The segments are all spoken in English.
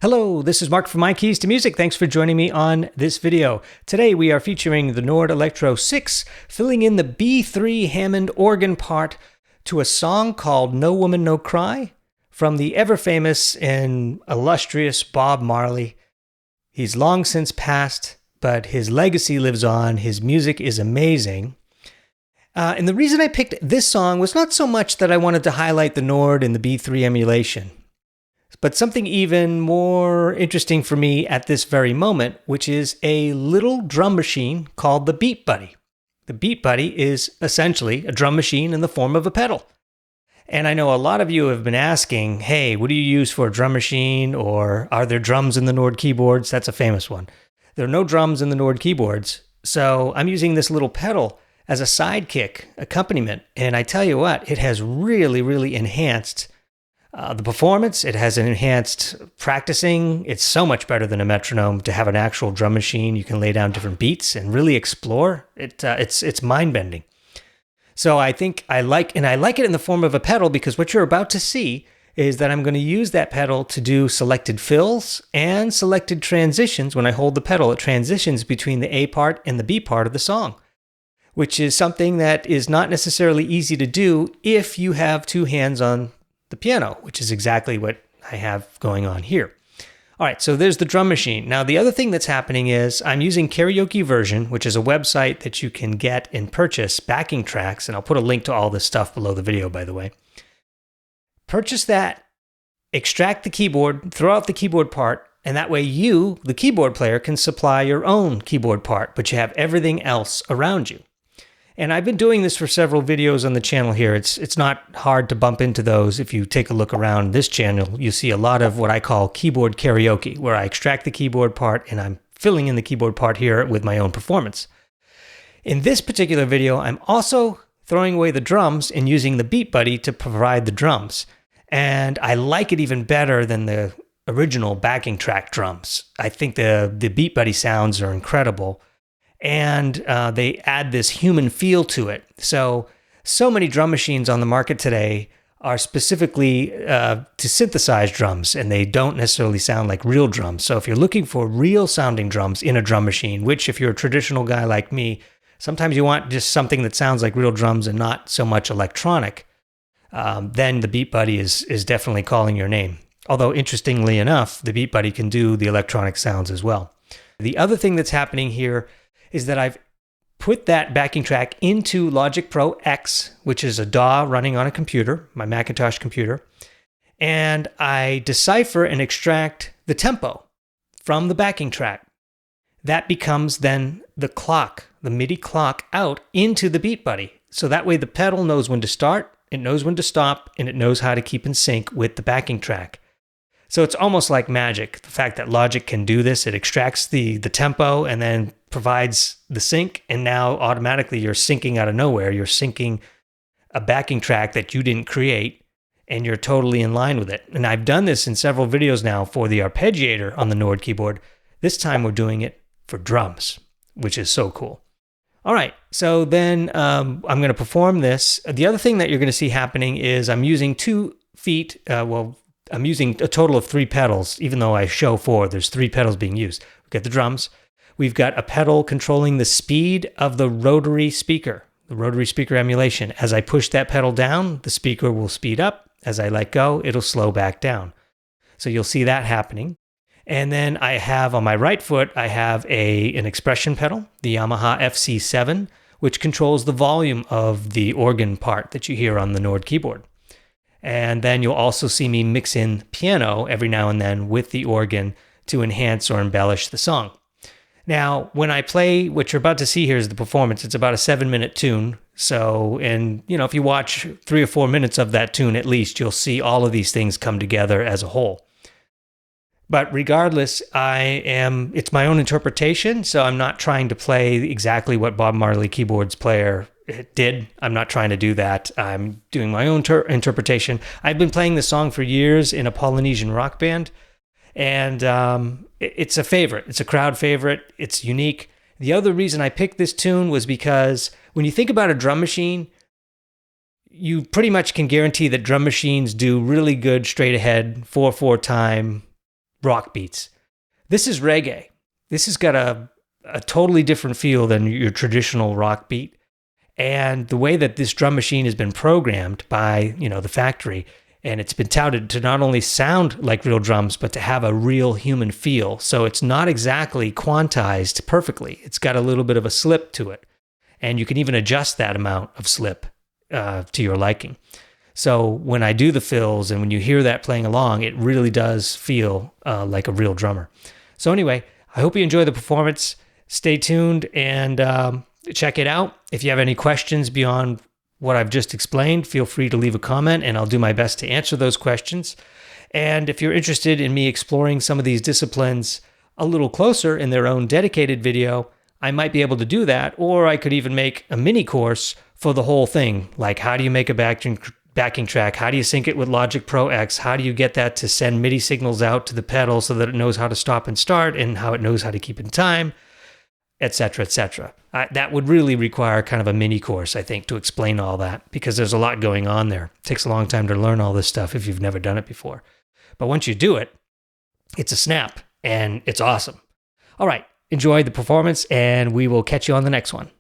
Hello, this is Mark from My Keys to Music. Thanks for joining me on this video. Today we are featuring the Nord Electro 6, filling in the B3 Hammond organ part to a song called No Woman No Cry from the ever-famous and illustrious Bob Marley. He's long since passed, but his legacy lives on. His music is amazing. And the reason I picked this song was not so much that I wanted to highlight the Nord and the B3 emulation, but something even more interesting for me at this very moment, which is a little drum machine called the BeatBuddy. The BeatBuddy is essentially a drum machine in the form of a pedal. And I know a lot of you have been asking, hey, what do you use for a drum machine? Or are there drums in the Nord keyboards? That's a famous one. There are no drums in the Nord keyboards, so I'm using this little pedal as a sidekick accompaniment. And I tell you what, it has really enhanced the performance. It has enhanced practicing. It's so much better than a metronome to have an actual drum machine. You can lay down different beats and really explore. It's mind-bending. So I think I like it in the form of a pedal because what you're about to see is that I'm going to use that pedal to do selected fills and selected transitions. When I hold the pedal, it transitions between the A part and the B part of the song, which is something that is not necessarily easy to do if you have two hands on the piano, which is exactly what I have going on here. All right, so there's the drum machine. Now, the other thing that's happening is I'm using Karaoke Version, which is a website that you can get and purchase backing tracks, and I'll put a link to all this stuff below the video, by the way. Purchase that, extract the keyboard, throw out the keyboard part, and that way you, the keyboard player, can supply your own keyboard part, but you have everything else around you. And I've been doing this for several videos on the channel here. It's not hard to bump into those. If you take a look around this channel, you see a lot of what I call keyboard karaoke, where I extract the keyboard part and I'm filling in the keyboard part here with my own performance. In this particular video, I'm also throwing away the drums and using the BeatBuddy to provide the drums. And I like it even better than the original backing track drums. I think the BeatBuddy sounds are incredible. And they add this human feel to it. So many drum machines on the market today are specifically to synthesize drums, and they don't necessarily sound like real drums. So if you're looking for real sounding drums in a drum machine, which if you're a traditional guy like me, sometimes you want just something that sounds like real drums and not so much electronic, then the BeatBuddy is definitely calling your name. Although interestingly enough, the BeatBuddy can do the electronic sounds as well. The other thing that's happening here is that I've put that backing track into Logic Pro X, which is a DAW running on a computer, my Macintosh computer, and I decipher and extract the tempo from the backing track. That becomes then the clock, the MIDI clock out into the BeatBuddy. So that way the pedal knows when to start, it knows when to stop, and it knows how to keep in sync with the backing track. So it's almost like magic, the fact that Logic can do this. It extracts the tempo and then provides the sync, and now automatically you're syncing out of nowhere. You're syncing a backing track that you didn't create, and you're totally in line with it. And I've done this in several videos now for the arpeggiator on the Nord keyboard. This time we're doing it for drums, which is so cool. All right, so then I'm going to perform this. The other thing that you're going to see happening is I'm using 2 feet, I'm using a total of 3 pedals, even though I show 4, there's 3 pedals being used. We've got the drums. We've got a pedal controlling the speed of the rotary speaker emulation. As I push that pedal down, the speaker will speed up. As I let go, it'll slow back down. So you'll see that happening. And then I have on my right foot, I have an expression pedal, the Yamaha FC7, which controls the volume of the organ part that you hear on the Nord keyboard. And then you'll also see me mix in piano every now and then with the organ to enhance or embellish the song. Now, when I play, what you're about to see here is the performance. It's about a 7-minute tune. So, and if you watch 3 or 4 minutes of that tune at least, you'll see all of these things come together as a whole. But regardless, it's my own interpretation, so I'm not trying to play exactly what Bob Marley keyboards player did. I'm not trying to do that. I'm doing my own interpretation. I've been playing this song for years in a Polynesian rock band, and it's a favorite. It's a crowd favorite. It's unique. The other reason I picked this tune was because when you think about a drum machine, you pretty much can guarantee that drum machines do really good straight ahead 4/4 time rock beats. This is reggae. This has got a totally different feel than your traditional rock beat. And the way that this drum machine has been programmed by, the factory, and it's been touted to not only sound like real drums, but to have a real human feel. So it's not exactly quantized perfectly. It's got a little bit of a slip to it. And you can even adjust that amount of slip to your liking. So when I do the fills and when you hear that playing along, it really does feel like a real drummer. So anyway, I hope you enjoy the performance. Stay tuned and check it out. If you have any questions beyond what I've just explained, feel free to leave a comment and I'll do my best to answer those questions. And if you're interested in me exploring some of these disciplines a little closer in their own dedicated video, I might be able to do that, or I could even make a mini course for the whole thing, like how do you make a backing track, how do you sync it with Logic Pro X, how do you get that to send MIDI signals out to the pedal so that it knows how to stop and start and how it knows how to keep in time, etc., etc. That would really require kind of a mini course, I think, to explain all that, because there's a lot going on there. It takes a long time to learn all this stuff if you've never done it before. But once you do it, it's a snap, and it's awesome. All right, enjoy the performance, and we will catch you on the next one.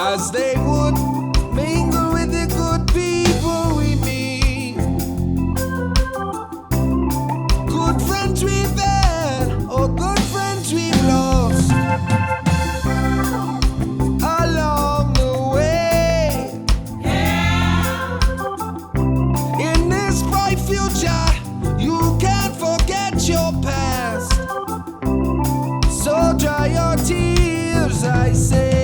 As they would mingle with the good people we meet. Good friends we've had, or good friends we've lost along the way. Yeah. In this bright future, you can't forget your past. So dry your tears, I say.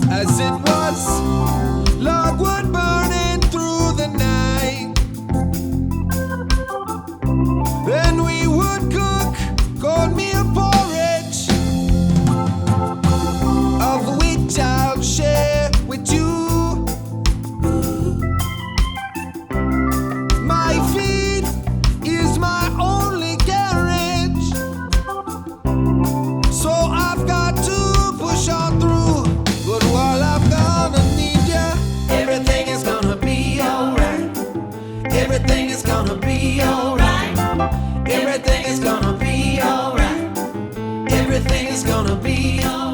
As it was, logwood burning through the night. Then we would cook cornmeal porridge, of which I'll share with you. My feet is my only carriage, so I've got to push on through. But while I'm gonna need ya, everything is gonna be alright. Everything is gonna be alright. Everything is gonna be alright. Everything is gonna be alright.